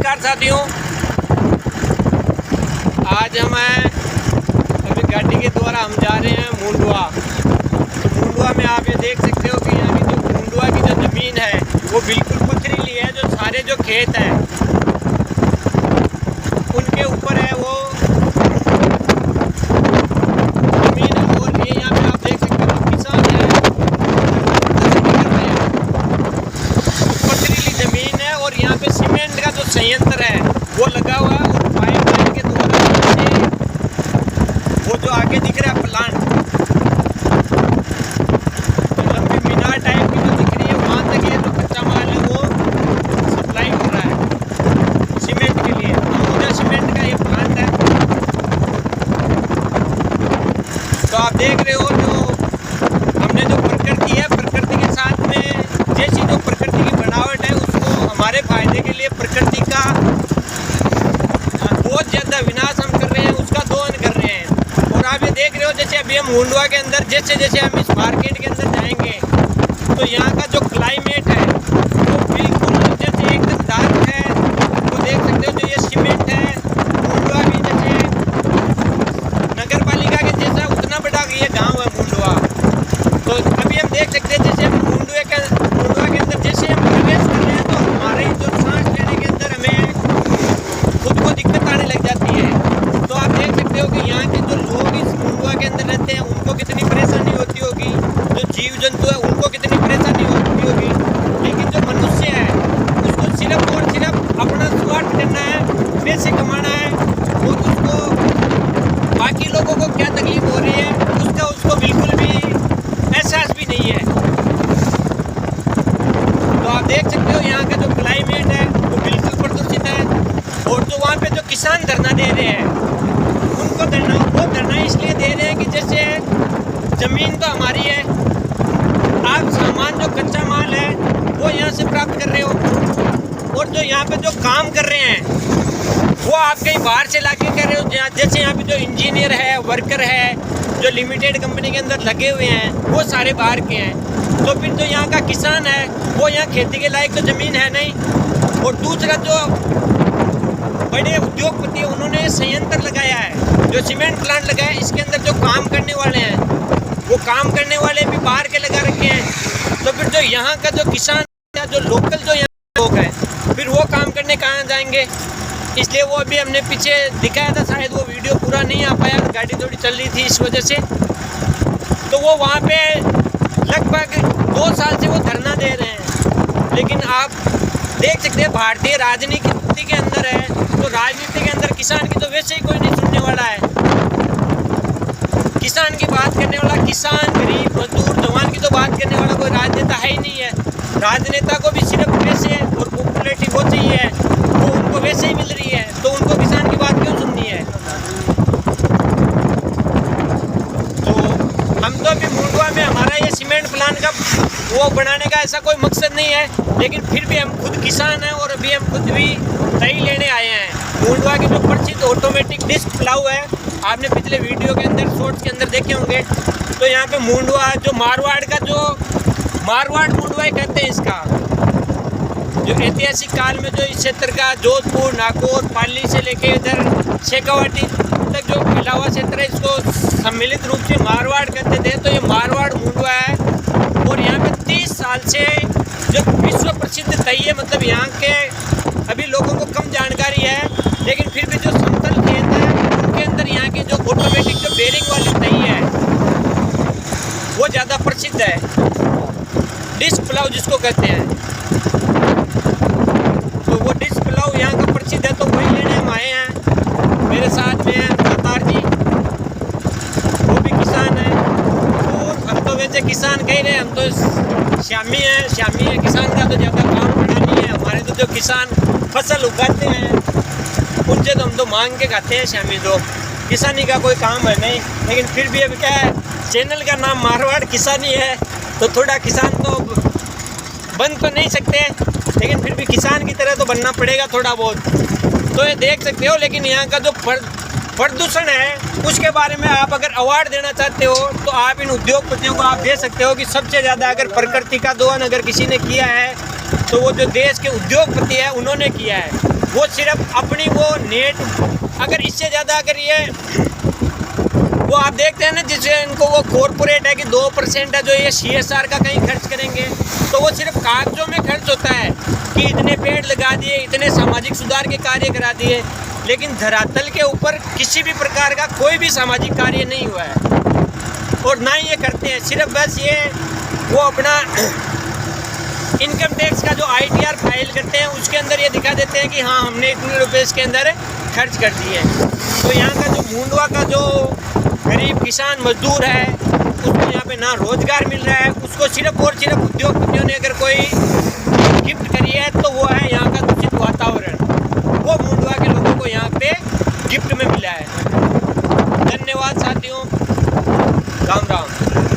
नमस्कार साथियों, आज हम अभी गाड़ी के द्वारा हम जा रहे हैं मुंडवा। मुंडवा में आप ये देख सकते हो कि यहाँ की जो मुंडवा की जो ज़मीन है वो बिल्कुल पथरीली है। जो सारे जो खेत हैं उनके ऊपर है वो ज़मीन है। और ये यहाँ पे आप देख सकते हो किसान है, पथरीली ज़मीन है और यहाँ पे सीमेंट का जो संयंत्र है वो लगा हुआ है। और पाइपलाइन के द्वारा वो जो आगे दिख रहा है प्लांट, तो लंबी मीनार टाइप की जो दिख रही है वहाँ तक ये जो कच्चा माल है वो सप्लाई हो रहा है सीमेंट के लिए। तो सीमेंट का ये प्लांट है। तो आप देख रहे हो जो हमने जो प्रकृति है, प्रकृति के साथ में जैसी जो प्रकृति की बनावट है उसको हमारे फायदे के लिए प्रकृति का बहुत ज़्यादा विनाश हम कर रहे हैं, उसका दोहन कर रहे हैं। और आप ये देख रहे हो जैसे अभी हम मुंडवा के अंदर जैसे हम इस मार्केट के अंदर जाएंगे तो यहाँ का जो क्लाइमेट है वो बिल्कुल जैसे एकदम डार्क है। वो देख सकते हो जो ये सीमेंट है, मुंडवा भी जैसे नगर पालिका के जैसा उतना बड़ा ये गाँव है मुंडवा। तो अभी हम देख सकते हैं जैसे मुंडवा के अंदर जैसे हम प्रवेश कर रहे हैं तो हमारे जो सांस लेने के अंदर हमें खुद को दिक्कत आने लग जाती है। तो आप देख सकते हो कि यहाँ के जो लोग इस मुंडवा के अंदर रहते हैं उनको कितनी परेशानी होती होगी, जो जीव जंतु है उनको कितनी परेशानी होती होगी। लेकिन जो मनुष्य है उसको सिर्फ और सिर्फ अपना स्वार्थ करना है, पैसे कमाना है और उसको बाकी लोगों को क्या तकलीफ हो रही है उसको बिल्कुल भी एहसास भी नहीं है। तो आप देख सकते हो यहाँ का जो क्लाइमेट है वो बिल्कुल प्रदूषित है। और जो वहाँ पे जो किसान धरना दे रहे हैं उनको धरना इसलिए दे रहे हैं कि जैसे ज़मीन तो हमारी है, आप सामान जो कच्चा माल है वो यहाँ से प्राप्त कर रहे हो और जो यहाँ पे जो काम कर रहे हैं वो आप कहीं बाहर से लाके कर रहे हो। जैसे यहाँ पे जो इंजीनियर है, वर्कर है, जो लिमिटेड कंपनी के अंदर लगे हुए हैं वो सारे बाहर के हैं। तो फिर जो यहाँ का किसान है वो यहाँ खेती के लायक तो ज़मीन है नहीं। और दूसरा जो बड़े उद्योगपति है उन्होंने संयंत्र लगाया है, जो सीमेंट प्लांट लगाया है, इसके अंदर जो काम करने वाले हैं वो काम करने वाले भी बाहर के लगा रखे हैं। तो फिर जो यहाँ का जो किसान या जो लोकल जो यहाँ लोग हैं फिर वो काम करने कहाँ जाएंगे। इसलिए वो अभी हमने पीछे दिखाया था, शायद वो वीडियो पूरा नहीं आ पाया, गाड़ी थोड़ी चल रही थी इस वजह से। तो वो वहाँ पे लगभग 2 साल से वो धरना दे रहे हैं। लेकिन आप देख सकते हैं भारतीय राजनीति के अंदर है तो राजनीति के अंदर किसान की तो वैसे ही कोई नहीं सुनने वाला है। किसान की बात करने वाला, किसान, गरीब, मजदूर, जवान की तो बात करने वाला कोई राजनेता है ही नहीं है। राजनेता को भी सिर्फ पैसे और पॉपुलैरिटी वो चाहिए है, वो उनको वैसे ही मिल रही है, तो उनको किसान की बात क्यों सुननी है। तो हम तो अभी मुंडवा में हमारा ये सीमेंट प्लांट का वो बनाने का ऐसा कोई मकसद नहीं है, लेकिन फिर भी हम खुद किसान हैं और अभी हम खुद भी दही लेने आए हैं। मुंडवा की जो प्रसिद्ध ऑटोमेटिक डिस्क प्लाऊ है, आपने पिछले वीडियो के अंदर शॉर्ट्स के अंदर देखे होंगे। तो यहाँ पे मुंडवा जो मारवाड़ का जो मारवाड़ मुंडवा ही कहते हैं इसका, जो ऐतिहासिक काल में जो इस क्षेत्र का जोधपुर, नागौर, पाली से लेके इधर शेखावाटी तक जो फैला हुआ क्षेत्र है इसको सम्मिलित रूप से मारवाड़ कहते थे। तो ये मारवाड़ मुंडवा है और यहाँ पे 30 साल से जो विश्व प्रसिद्ध दही है, मतलब यहाँ के अभी लोगों को कम जानकारी है, लेकिन फिर भी जो समतल खेत है उनके अंदर यहाँ की जो ऑटोमेटिक जो बेरिंग वाली दही है वो ज़्यादा प्रसिद्ध है, डिस्क प्लाऊ जिसको कहते हैं। तो वो डिस्क प्लाऊ यहाँ का प्रसिद्ध है, तो वही लेने हम आए हैं। मेरे साथ में हैं दातार जी, वो भी किसान हैं। और हम तो वैसे किसान कह रहे हैं, हम तो श्यामी है, किसान का तो ज़्यादा काम बड़ा नहीं है। हमारे तो जो किसान फसल उगाते हैं उनसे तो हम तो मांग के खाते हैं श्यामी, तो किसानी का कोई काम है नहीं। लेकिन फिर भी अब क्या है, चैनल का नाम मारवाड़ किसानी है तो थोड़ा किसान तो बन तो नहीं सकते, लेकिन फिर भी किसान की तरह तो बनना पड़ेगा थोड़ा बहुत। तो ये देख सकते हो। लेकिन यहाँ का जो प्रदूषण है उसके बारे में आप अगर अवार्ड देना चाहते हो तो आप इन उद्योगपतियों को आप दे सकते हो कि सबसे ज़्यादा अगर प्रकृति का दोहन अगर किसी ने किया है तो वो जो देश के उद्योगपति है उन्होंने किया है। वो सिर्फ अपनी वो नेट, अगर इससे ज़्यादा अगर ये वो आप देखते हैं ना जिससे इनको वो कॉरपोरेट है कि 2% है जो ये CSR का कहीं खर्च करेंगे, तो वो सिर्फ कागजों में खर्च होता है कि इतने पेड़ लगा दिए, इतने सामाजिक सुधार के कार्य करा दिए, लेकिन धरातल के ऊपर किसी भी प्रकार का कोई भी सामाजिक कार्य नहीं हुआ है और ना ही ये करते हैं। सिर्फ बस ये वो अपना इनकम टैक्स का जो ITR फाइल करते हैं उसके अंदर ये दिखा देते हैं कि हाँ हमने इतने रुपए इसके अंदर खर्च कर दिए। तो यहाँ का जो मुंडवा का जो गरीब किसान मजदूर है उसको यहाँ पे ना रोजगार मिल रहा है, उसको सिर्फ और सिर्फ उद्योगपतियों ने अगर कोई गिफ्ट करी है तो वो है यहाँ का दूषित वातावरण, वो मुंडवा के लोगों को यहाँ पे गिफ्ट में मिला है। धन्यवाद साथियों, राम राम।